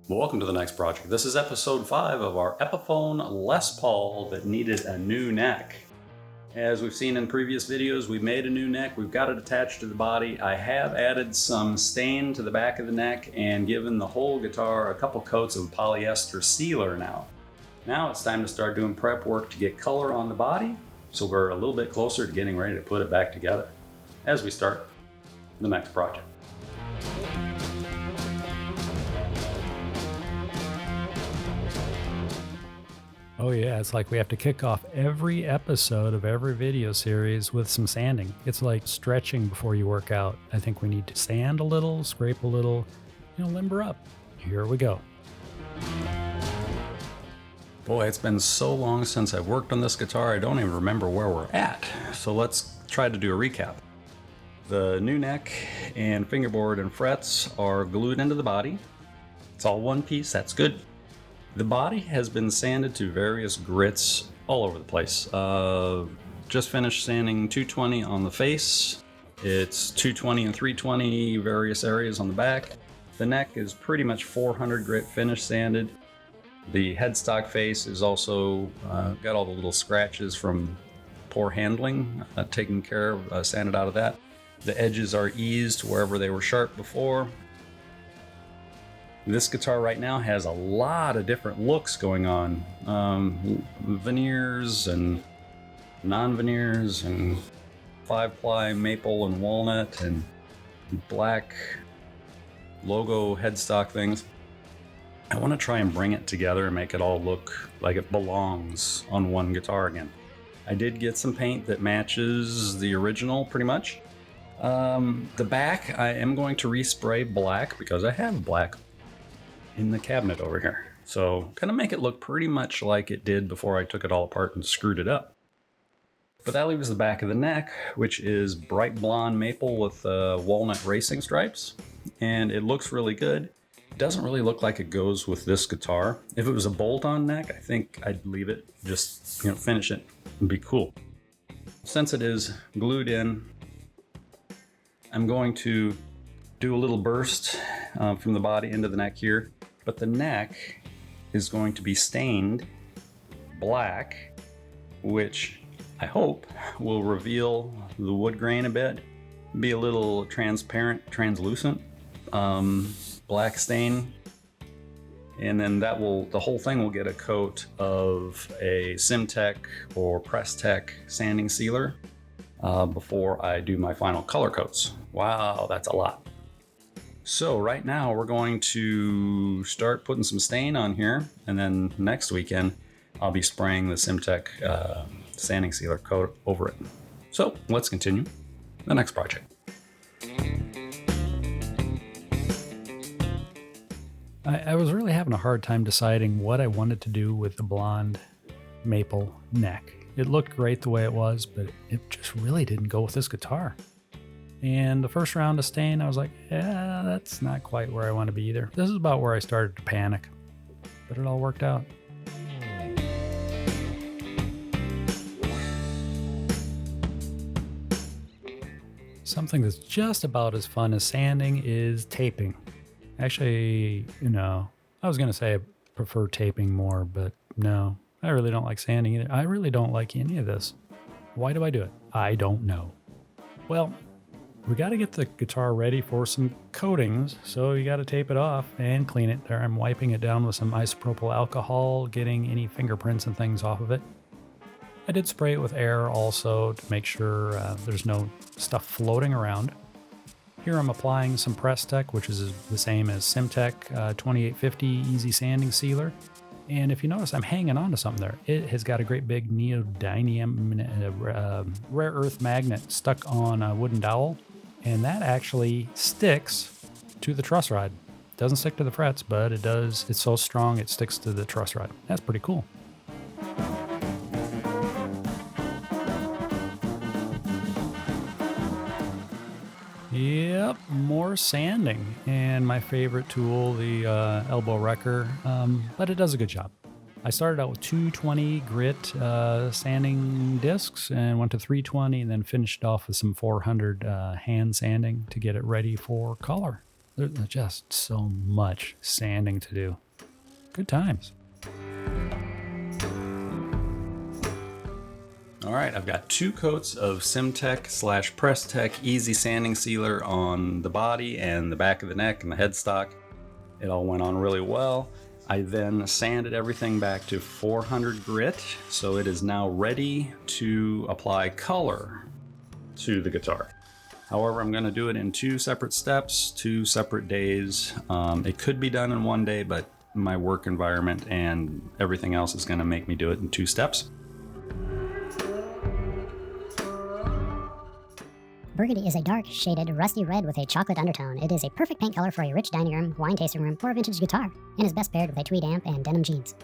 Welcome to the next project. This is episode 5 of our Epiphone Les Paul that needed a new neck. As we've seen in previous videos, we've made a new neck. We've got it attached to the body. I have added some stain to the back of the neck and given the whole guitar a couple coats of polyester sealer now. Now it's time to start doing prep work to get color on the body, so we're a little bit closer to getting ready to put it back together as we start the next project. Oh yeah, it's like we have to kick off every episode of every video series with some sanding. It's like stretching before you work out. I think we need to sand a little, scrape a little, limber up. Here we go. Boy, it's been so long since I've worked on this guitar, I don't even remember where we're at. So let's try to do a recap. The new neck and fingerboard and frets are glued into the body. It's all one piece, that's good. The body has been sanded to various grits all over the place. Just finished sanding 220 on the face. It's 220 and 320 various areas on the back. The neck is pretty much 400 grit finish sanded. The headstock face is also got all the little scratches from poor handling taken care of, sanded out of that. The edges are eased wherever they were sharp before. This guitar right now has a lot of different looks going on. Veneers and non-veneers and 5-ply maple and walnut and black logo headstock things. I want to try and bring it together and make it all look like it belongs on one guitar again. I did get some paint that matches the original pretty much. The back I am going to respray black because I have black in the cabinet over here. So kind of make it look pretty much like it did before I took it all apart and screwed it up. But that leaves the back of the neck, which is bright blonde maple with walnut racing stripes. And it looks really good. It doesn't really look like it goes with this guitar. If it was a bolt-on neck, I think I'd leave it, just finish it and be cool. Since it is glued in, I'm going to do a little burst from the body into the neck here. But the neck is going to be stained black, which I hope will reveal the wood grain a bit, be a little transparent, translucent black stain. And then the whole thing will get a coat of a Simtec or PresTec sanding sealer before I do my final color coats. Wow, that's a lot. So right now we're going to start putting some stain on here, and then next weekend I'll be spraying the Simtec sanding sealer coat over it. So let's continue the next project. I was really having a hard time deciding what I wanted to do with the blonde maple neck. It looked great the way it was, but it just really didn't go with this guitar. And the first round of stain, I was like, yeah, that's not quite where I want to be either. This is about where I started to panic, but it all worked out. Something that's just about as fun as sanding is taping. Actually, I was going to say I prefer taping more, but no, I really don't like sanding either. I really don't like any of this. Why do I do it? I don't know. Well, we got to get the guitar ready for some coatings, so you got to tape it off and clean it. There, I'm wiping it down with some isopropyl alcohol, getting any fingerprints and things off of it. I did spray it with air also to make sure there's no stuff floating around. Here I'm applying some PresTec, which is the same as Simtec 2850 Easy Sanding Sealer. And if you notice, I'm hanging on to something there. It has got a great big neodymium rare earth magnet stuck on a wooden dowel. And that actually sticks to the truss rod. It doesn't stick to the frets, but it does. It's so strong it sticks to the truss rod. That's pretty cool. Yep, more sanding. And my favorite tool, the elbow wrecker, but it does a good job. I started out with 220 grit sanding discs and went to 320 and then finished off with some 400 hand sanding to get it ready for color. There's just so much sanding to do. Good times. All right, I've got 2 coats of Simtec / PresTec Easy Sanding Sealer on the body and the back of the neck and the headstock. It all went on really well. I then sanded everything back to 400 grit, so it is now ready to apply color to the guitar. However, I'm going to do it in 2 separate steps, 2 separate days. It could be done in one day, but my work environment and everything else is going to make me do it in 2 steps. Burgundy is a dark, shaded, rusty red with a chocolate undertone. It is a perfect paint color for a rich dining room, wine tasting room, or a vintage guitar, and is best paired with a tweed amp and denim jeans.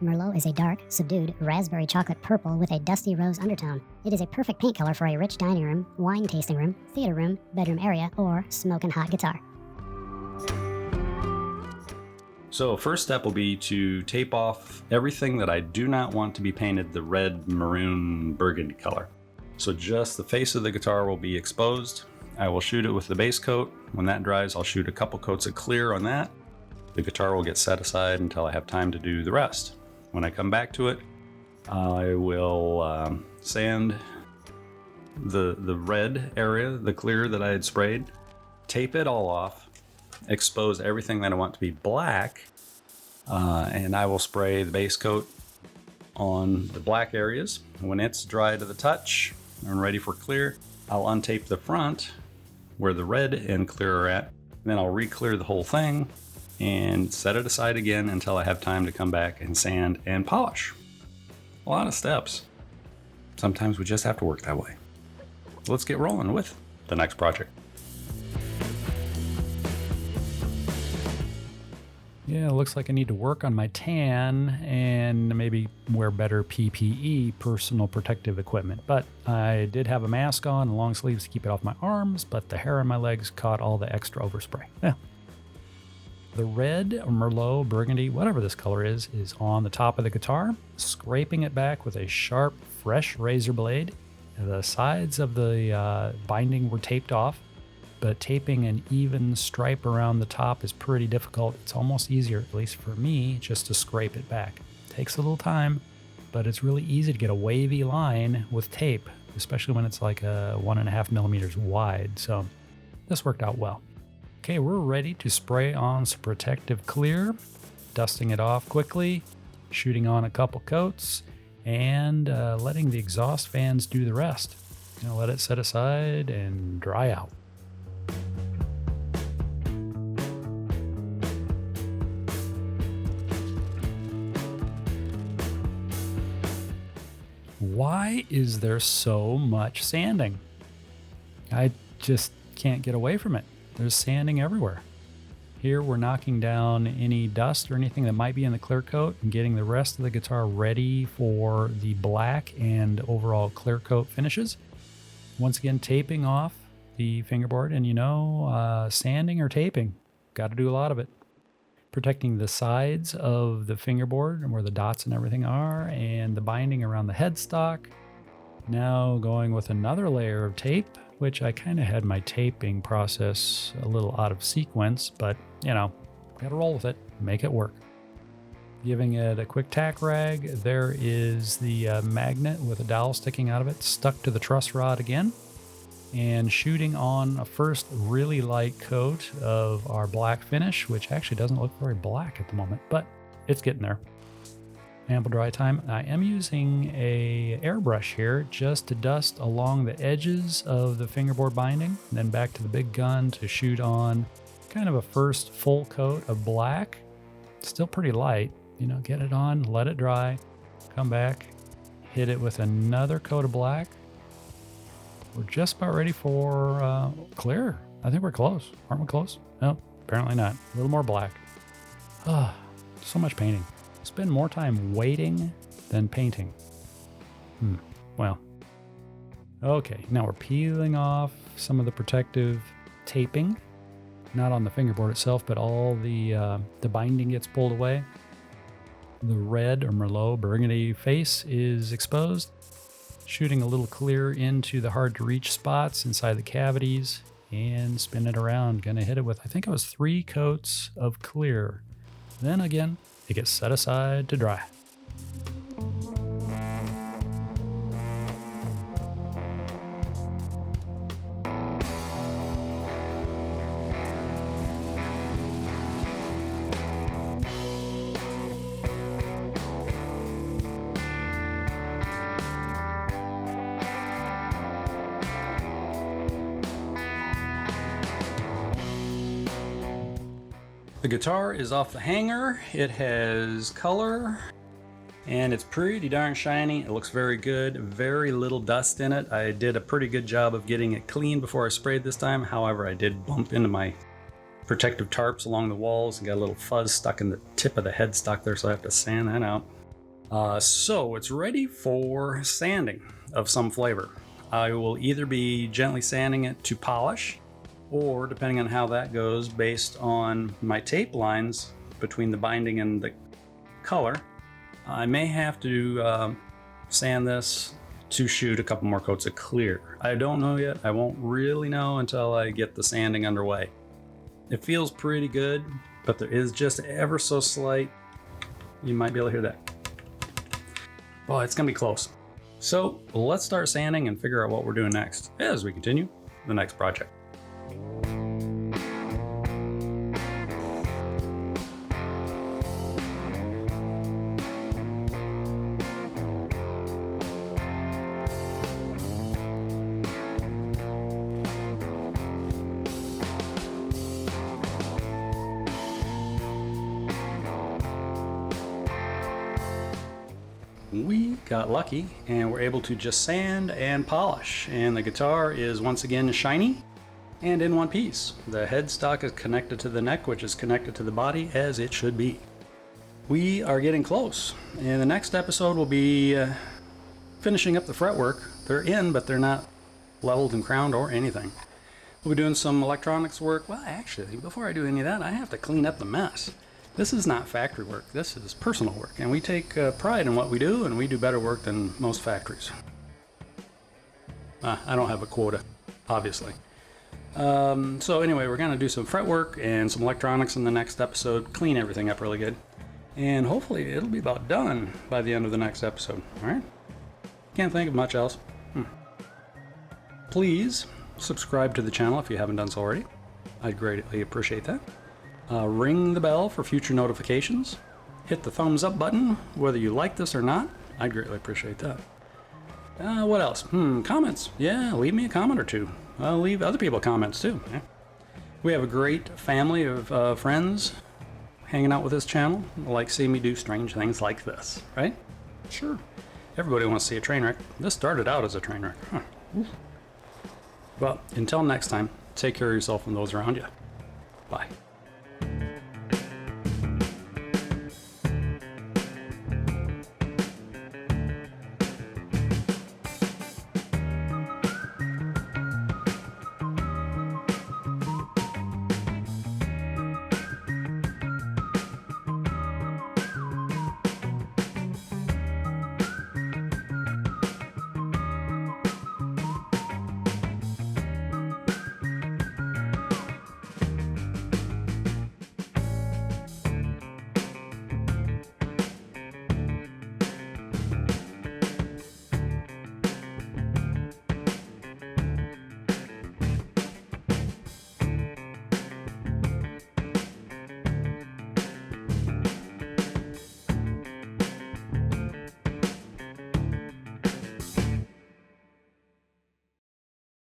Merlot is a dark, subdued, raspberry chocolate purple with a dusty rose undertone. It is a perfect paint color for a rich dining room, wine tasting room, theater room, bedroom area, or smoking hot guitar. So first step will be to tape off everything that I do not want to be painted the red, maroon, burgundy color. So just the face of the guitar will be exposed. I will shoot it with the base coat. When that dries, I'll shoot a couple coats of clear on that. The guitar will get set aside until I have time to do the rest. When I come back to it, I will sand the red area, the clear that I had sprayed, tape it all off, expose everything that I want to be black, and I will spray the base coat on the black areas. When it's dry to the touch and ready for clear, I'll untape the front where the red and clear are at. Then I'll re-clear the whole thing and set it aside again until I have time to come back and sand and polish. A lot of steps. Sometimes we just have to work that way. Let's get rolling with the next project. Yeah, it looks like I need to work on my tan and maybe wear better PPE, personal protective equipment. But I did have a mask on and long sleeves to keep it off my arms, but the hair on my legs caught all the extra overspray. Yeah. The red, or Merlot, burgundy, whatever this color is on the top of the guitar, scraping it back with a sharp, fresh razor blade. The sides of the binding were taped off, but taping an even stripe around the top is pretty difficult. It's almost easier, at least for me, just to scrape it back. Takes a little time, but it's really easy to get a wavy line with tape, especially when it's like 1.5 millimeters wide. So this worked out well. Okay, we're ready to spray on some protective clear, dusting it off quickly, shooting on a couple coats, and letting the exhaust fans do the rest. Gonna let it set aside and dry out. Why is there so much sanding? I just can't get away from it. There's sanding everywhere. Here we're knocking down any dust or anything that might be in the clear coat and getting the rest of the guitar ready for the black and overall clear coat finishes. Once again, taping off the fingerboard, and sanding or taping, got to do a lot of it. Protecting the sides of the fingerboard and where the dots and everything are, and the binding around the headstock. Now going with another layer of tape, which I kind of had my taping process a little out of sequence, but gotta roll with it, make it work. Giving it a quick tack rag. There is the magnet with a dowel sticking out of it, stuck to the truss rod again, and shooting on a first really light coat of our black finish, which actually doesn't look very black at the moment, but it's getting there. Ample dry time. I am using a airbrush here just to dust along the edges of the fingerboard binding, then back to the big gun to shoot on kind of a first full coat of black. Still pretty light, get it on, let it dry, come back, hit it with another coat of black. We're just about ready for clear. I think we're close. Aren't we close? No, apparently not. A little more black. So much painting. Spend more time waiting than painting. Well. Okay, now we're peeling off some of the protective taping. Not on the fingerboard itself, but all the binding gets pulled away. The red or Merlot burgundy face is exposed. Shooting a little clear into the hard to reach spots inside the cavities and spin it around. Gonna hit it with, I think it was 3 coats of clear. Then again, it gets set aside to dry. The guitar is off the hanger. It has color and it's pretty darn shiny. It looks very good. Very little dust in it. I did a pretty good job of getting it clean before I sprayed this time. However, I did bump into my protective tarps along the walls and got a little fuzz stuck in the tip of the headstock there, so I have to sand that out. So it's ready for sanding of some flavor. I will either be gently sanding it to polish, or depending on how that goes, based on my tape lines between the binding and the color, I may have to sand this to shoot a couple more coats of clear. I don't know yet. I won't really know until I get the sanding underway. It feels pretty good, but there is just ever so slight. You might be able to hear that. Well, it's gonna be close. So let's start sanding and figure out what we're doing next as we continue the next project. We got lucky and we're able to just sand and polish, and the guitar is once again shiny and in one piece. The headstock is connected to the neck, which is connected to the body as it should be. We are getting close, and the next episode will be finishing up the fretwork. They're in, but they're not leveled and crowned or anything. We'll be doing some electronics work. Well, actually, before I do any of that, I have to clean up the mess. This is not factory work, this is personal work, and we take pride in what we do, and we do better work than most factories. I don't have a quota, obviously. So anyway, we're gonna do some fretwork and some electronics in the next episode, clean everything up really good, and hopefully it'll be about done by the end of the next episode, alright? Can't think of much else. Please subscribe to the channel if you haven't done so already. I'd greatly appreciate that. Ring the bell for future notifications. Hit the thumbs up button whether you like this or not. I'd greatly appreciate that. What else? Comments. Yeah, leave me a comment or two. I'll leave other people comments too. Yeah. We have a great family of friends hanging out with this channel. Like seeing me do strange things like this, right? Sure. Everybody wants to see a train wreck. This started out as a train wreck. Well, until next time, take care of yourself and those around you.